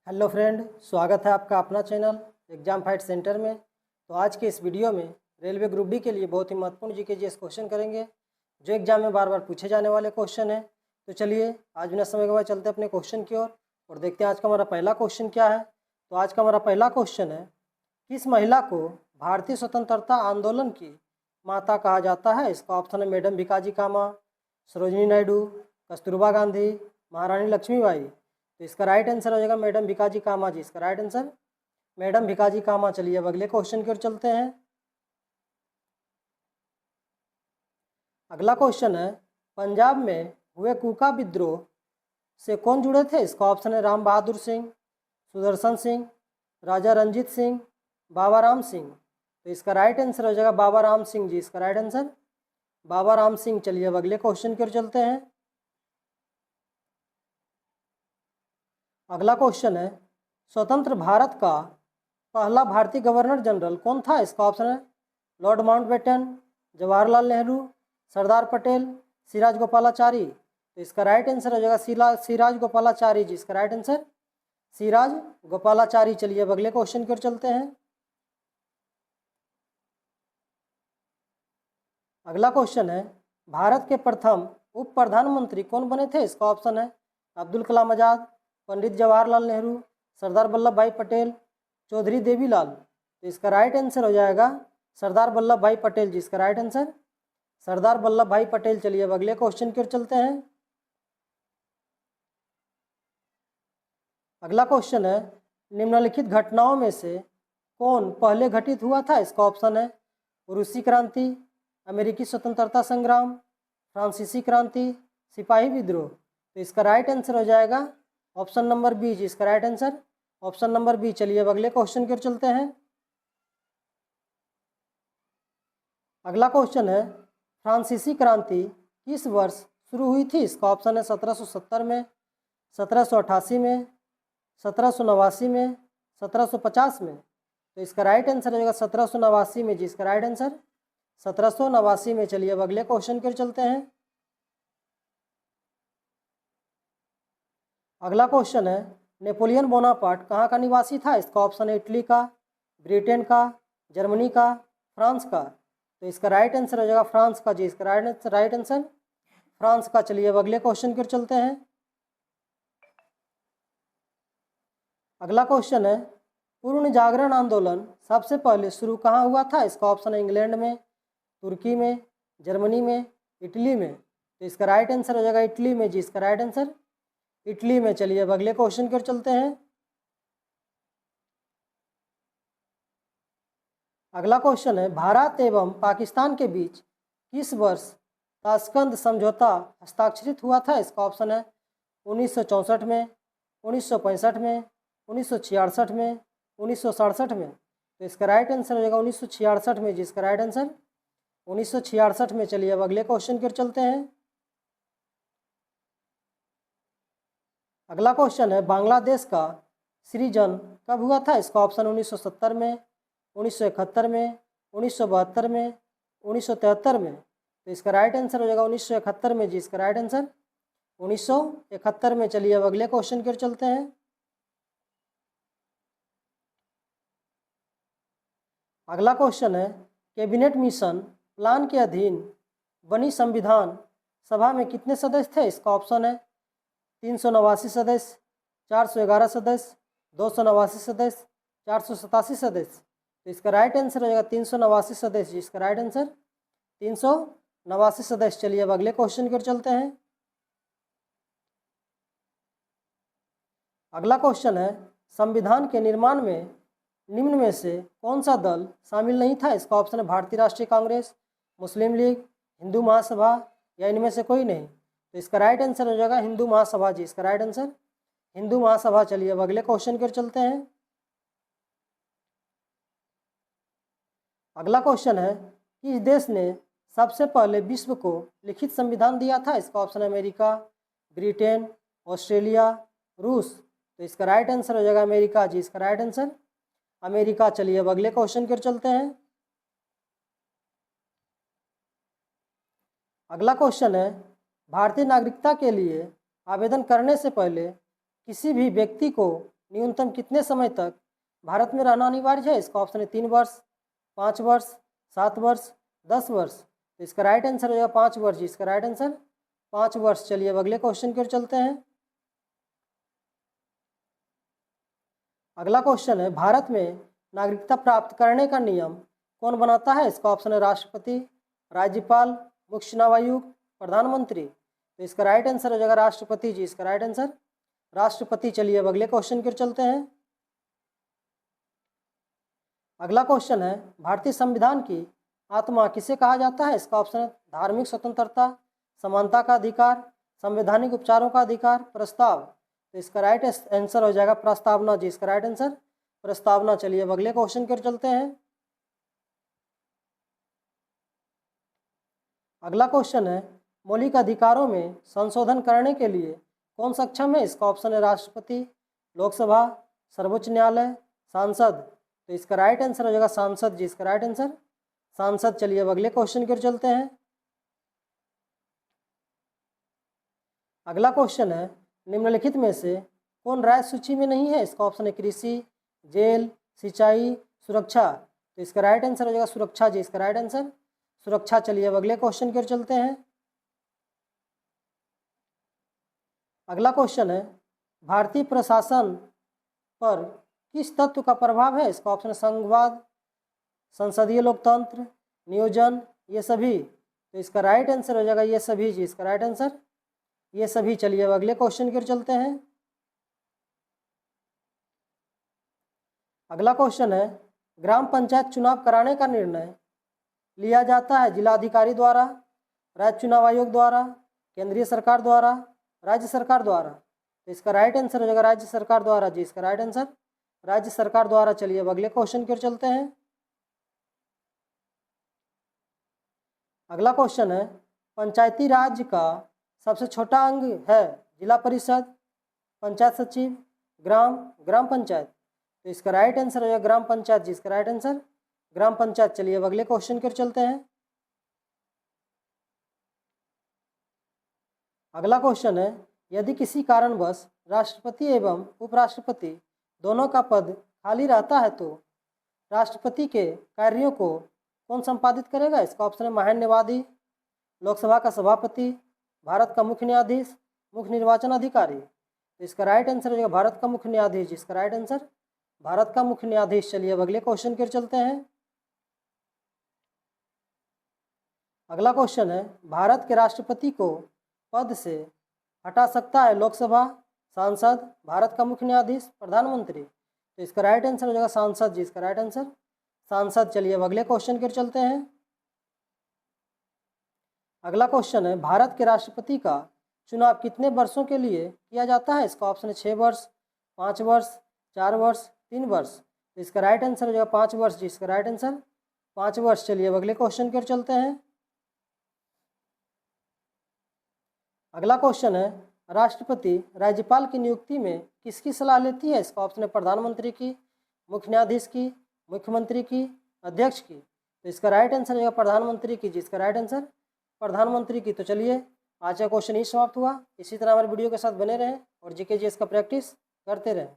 Hello friend, स्वागत है आपका अपना चैनल एग्जाम फाइट सेंटर में। तो आज के इस वीडियो में रेलवे ग्रुप डी के लिए बहुत ही महत्वपूर्ण जीके जीएस क्वेश्चन करेंगे, जो एग्जाम में बार बार पूछे जाने वाले क्वेश्चन हैं। तो चलिए आज बिना समय के बाद चलते हैं अपने क्वेश्चन की ओर और देखते हैं आज का हमारा पहला क्वेश्चन क्या है। तो आज का हमारा पहला क्वेश्चन है, किस महिला को भारतीय स्वतंत्रता आंदोलन की माता कहा जाता है? इसका ऑप्शन है मैडम भिकाजी कामा, सरोजिनी नायडू, कस्तूरबा गांधी, महारानी लक्ष्मीबाई। तो इसका राइट आंसर हो जाएगा मैडम भिकाजी कामा जी। इसका राइट आंसर मैडम भिकाजी कामा। चलिए अब अगले क्वेश्चन की ओर चलते हैं। अगला क्वेश्चन है, पंजाब में हुए कूका विद्रोह से कौन जुड़े थे? इसका ऑप्शन है राम बहादुर सिंह, सुदर्शन सिंह, राजा रंजीत सिंह, बाबा राम सिंह। तो इसका राइट आंसर हो जाएगा बाबा राम सिंह जी। इसका राइट आंसर बाबा राम सिंह। चलिए अब अगले क्वेश्चन की ओर चलते हैं। अगला क्वेश्चन है, स्वतंत्र भारत का पहला भारतीय गवर्नर जनरल कौन था? इसका ऑप्शन है लॉर्ड माउंटबेटन, जवाहरलाल नेहरू, सरदार पटेल, सिराज गोपालाचारी। तो इसका राइट आंसर हो जाएगा सिराज गोपालाचारी जी। इसका राइट आंसर सिराज गोपालाचारी। चलिए अब अगले क्वेश्चन की ओर चलते हैं। अगला क्वेश्चन है, भारत के प्रथम उप प्रधानमंत्री कौन बने थे? इसका ऑप्शन है अब्दुल कलाम आज़ाद, पंडित जवाहरलाल नेहरू, सरदार वल्लभ भाई पटेल, चौधरी देवीलाल। तो इसका राइट आंसर हो जाएगा सरदार वल्लभ भाई पटेल जी। इसका राइट आंसर सरदार वल्लभ भाई पटेल। चलिए अब अगले क्वेश्चन की ओर चलते हैं। अगला क्वेश्चन है, निम्नलिखित घटनाओं में से कौन पहले घटित हुआ था? इसका ऑप्शन है रूसी क्रांति, अमेरिकी स्वतंत्रता संग्राम, फ्रांसीसी क्रांति, सिपाही विद्रोह। तो इसका राइट आंसर हो जाएगा ऑप्शन नंबर बी जी। इसका right answer option number B. चलिए अब अगले क्वेश्चन की ओर चलते हैं। अगला क्वेश्चन है, फ्रांसीसी क्रांति किस वर्ष शुरू हुई थी? इसका ऑप्शन है 1770 में, 1788 में, 1789 में, 1750 में। तो इसका राइट आंसर हो जाएगा 1789 में जी। इसका राइट आंसर 1789 में। चलिए अब अगले क्वेश्चन की ओर चलते हैं। अगला क्वेश्चन है, नेपोलियन बोनापार्ट कहाँ का निवासी था? इसका ऑप्शन है इटली का, ब्रिटेन का, जर्मनी का, फ्रांस का। तो इसका राइट आंसर हो जाएगा फ्रांस का जी। इसका राइट आंसर फ्रांस का। चलिए अब अगले क्वेश्चन की ओर चलते हैं। अगला क्वेश्चन है, पूर्ण जागरण आंदोलन सबसे पहले शुरू कहाँ हुआ था? इसका ऑप्शन है इंग्लैंड में, तुर्की में, जर्मनी में, इटली में। तो इसका राइट आंसर हो जाएगा इटली में जी। इसका राइट आंसर इटली में। चलिए अब अगले क्वेश्चन की ओर चलते हैं। अगला क्वेश्चन है, भारत एवं पाकिस्तान के बीच किस वर्ष ताशकंद समझौता हस्ताक्षरित हुआ था? इसका ऑप्शन है 1964 में, 1965 में, 1966 में, 1967 में। तो इसका राइट आंसर हो जाएगा 1966 में जी। इसका राइट आंसर 1966 में। चलिए अब अगले क्वेश्चन की ओर चलते हैं। अगला क्वेश्चन है, बांग्लादेश का सृजन कब हुआ था? इसका ऑप्शन 1970 में, 1971 में, 1972 में, 1973 में। तो इसका राइट आंसर हो जाएगा 1971 में जी। इसका राइट आंसर 1971 में। चलिए अब अगले क्वेश्चन की ओर चलते हैं। अगला क्वेश्चन है, कैबिनेट मिशन प्लान के अधीन बनी संविधान सभा में कितने सदस्य थे? इसका ऑप्शन है 389 सदस्य, 411 सदस्य, 289 सदस्य, 487 सदस्य। तो इसका राइट आंसर हो जाएगा 389 सदस्य। इसका राइट आंसर 389 सदस्य। चलिए अब अगले क्वेश्चन की ओर चलते हैं। अगला क्वेश्चन है, संविधान के निर्माण में निम्न में से कौन सा दल शामिल नहीं था? इसका ऑप्शन है भारतीय राष्ट्रीय कांग्रेस, मुस्लिम लीग, हिंदू महासभा या इनमें से कोई नहीं। तो इसका राइट आंसर हो जाएगा हिंदू महासभा जी। इसका राइट आंसर हिंदू महासभा। चलिए अब अगले क्वेश्चन की ओर चलते हैं। अगला क्वेश्चन है, किस देश ने सबसे पहले विश्व को लिखित संविधान दिया था? इसका ऑप्शन है अमेरिका, ब्रिटेन, ऑस्ट्रेलिया, रूस। तो इसका राइट आंसर हो जाएगा अमेरिका जी। इसका राइट आंसर अमेरिका। चलिए अब अगले क्वेश्चन की ओर चलते हैं। अगला क्वेश्चन है, भारतीय नागरिकता के लिए आवेदन करने से पहले किसी भी व्यक्ति को न्यूनतम कितने समय तक भारत में रहना अनिवार्य है? इसका ऑप्शन है 3 वर्ष, 5 वर्ष, 7 वर्ष, 10 वर्ष। तो इसका राइट आंसर हो जाएगा 5 वर्ष। इसका राइट आंसर 5 वर्ष। चलिए अब अगले क्वेश्चन की ओर चलते हैं। अगला क्वेश्चन है, भारत में नागरिकता प्राप्त करने का नियम कौन बनाता है? इसका ऑप्शन है राष्ट्रपति, राज्यपाल, मुख्य चुनाव आयुक्त, प्रधानमंत्री। तो इसका राइट आंसर हो जाएगा राष्ट्रपति जी। इसका राइट आंसर राष्ट्रपति। चलिए अब अगले क्वेश्चन की ओर चलते हैं। अगला क्वेश्चन है, भारतीय संविधान की आत्मा किसे कहा जाता है? इसका ऑप्शन है धार्मिक स्वतंत्रता, समानता का अधिकार, संवैधानिक उपचारों का अधिकार, प्रस्ताव। तो इसका राइट आंसर हो जाएगा प्रस्तावना जी। इसका राइट आंसर प्रस्तावना। चलिए अब अगले क्वेश्चन की ओर चलते हैं। अगला क्वेश्चन है, मौलिक अधिकारों में संशोधन करने के लिए कौन सक्षम है? इसका ऑप्शन है राष्ट्रपति, लोकसभा, सर्वोच्च न्यायालय, सांसद। तो इसका राइट आंसर हो जाएगा सांसद जी। इसका राइट आंसर सांसद। चलिए अब अगले क्वेश्चन की ओर चलते हैं। अगला क्वेश्चन है, निम्नलिखित में से कौन राज्य सूची में नहीं है? इसका ऑप्शन है कृषि, जेल, सिंचाई, सुरक्षा। तो इसका राइट आंसर हो जाएगा सुरक्षा जी। इसका राइट आंसर सुरक्षा। चलिए अब अगले क्वेश्चन की ओर चलते हैं। अगला क्वेश्चन है, भारतीय प्रशासन पर किस तत्व का प्रभाव है? इसका ऑप्शन है संघवाद, संसदीय लोकतंत्र, नियोजन, ये सभी। तो इसका राइट आंसर हो जाएगा ये सभी जी। इसका राइट आंसर ये सभी। चलिए अब अगले क्वेश्चन की ओर चलते हैं। अगला क्वेश्चन है, ग्राम पंचायत चुनाव कराने का निर्णय लिया जाता है जिलाधिकारी द्वारा, राज्य चुनाव आयोग द्वारा, केंद्रीय सरकार द्वारा, राज्य सरकार द्वारा। तो इसका राइट आंसर हो जाएगा राज्य सरकार द्वारा जी। इसका राइट आंसर राज्य सरकार द्वारा। चलिए अब अगले क्वेश्चन की ओर चलते हैं। अगला क्वेश्चन है, पंचायती राज का सबसे छोटा अंग है जिला परिषद, पंचायत सचिव, ग्राम पंचायत। तो इसका राइट आंसर हो जाएगा ग्राम पंचायत जी। इसका राइट आंसर ग्राम पंचायत। चलिए अब अगले क्वेश्चन की ओर चलते हैं। अगला क्वेश्चन है, यदि किसी कारणवश राष्ट्रपति एवं उपराष्ट्रपति दोनों का पद खाली रहता है तो राष्ट्रपति के कार्यों को कौन संपादित करेगा? इसका ऑप्शन है महान्यायवादी, लोकसभा का सभापति, भारत का मुख्य न्यायाधीश, मुख्य निर्वाचन अधिकारी। तो इसका राइट आंसर हो जाएगा भारत का मुख्य न्यायाधीश। इसका राइट आंसर भारत का मुख्य न्यायाधीश। चलिए अब अगले क्वेश्चन की ओर चलते हैं। अगला क्वेश्चन है, भारत के राष्ट्रपति को पद से हटा सकता है लोकसभा, सांसद, भारत का मुख्य न्यायाधीश, प्रधानमंत्री। तो इसका राइट आंसर हो जाएगा सांसद जी। इसका राइट आंसर सांसद। चलिए अब अगले क्वेश्चन की ओर चलते हैं। अगला क्वेश्चन है, भारत के राष्ट्रपति का चुनाव कितने वर्षों के लिए किया जाता है? इसका ऑप्शन है 6 वर्ष, 5 वर्ष, 4 वर्ष, 3 वर्ष। तो इसका राइट आंसर हो जाएगा 5 वर्ष जी। इसका राइट आंसर 5 वर्ष। चलिए अब अगले क्वेश्चन की ओर चलते हैं। अगला क्वेश्चन है, राष्ट्रपति राज्यपाल की नियुक्ति में किसकी सलाह लेती है? इसका ऑप्शन है प्रधानमंत्री की, मुख्य न्यायाधीश की, मुख्यमंत्री की, अध्यक्ष की। तो इसका राइट आंसर है प्रधानमंत्री की। जिसका राइट आंसर प्रधानमंत्री की। तो चलिए आज का क्वेश्चन ही समाप्त हुआ। इसी तरह हमारे वीडियो के साथ बने रहें और जीके जीएस का प्रैक्टिस करते रहें।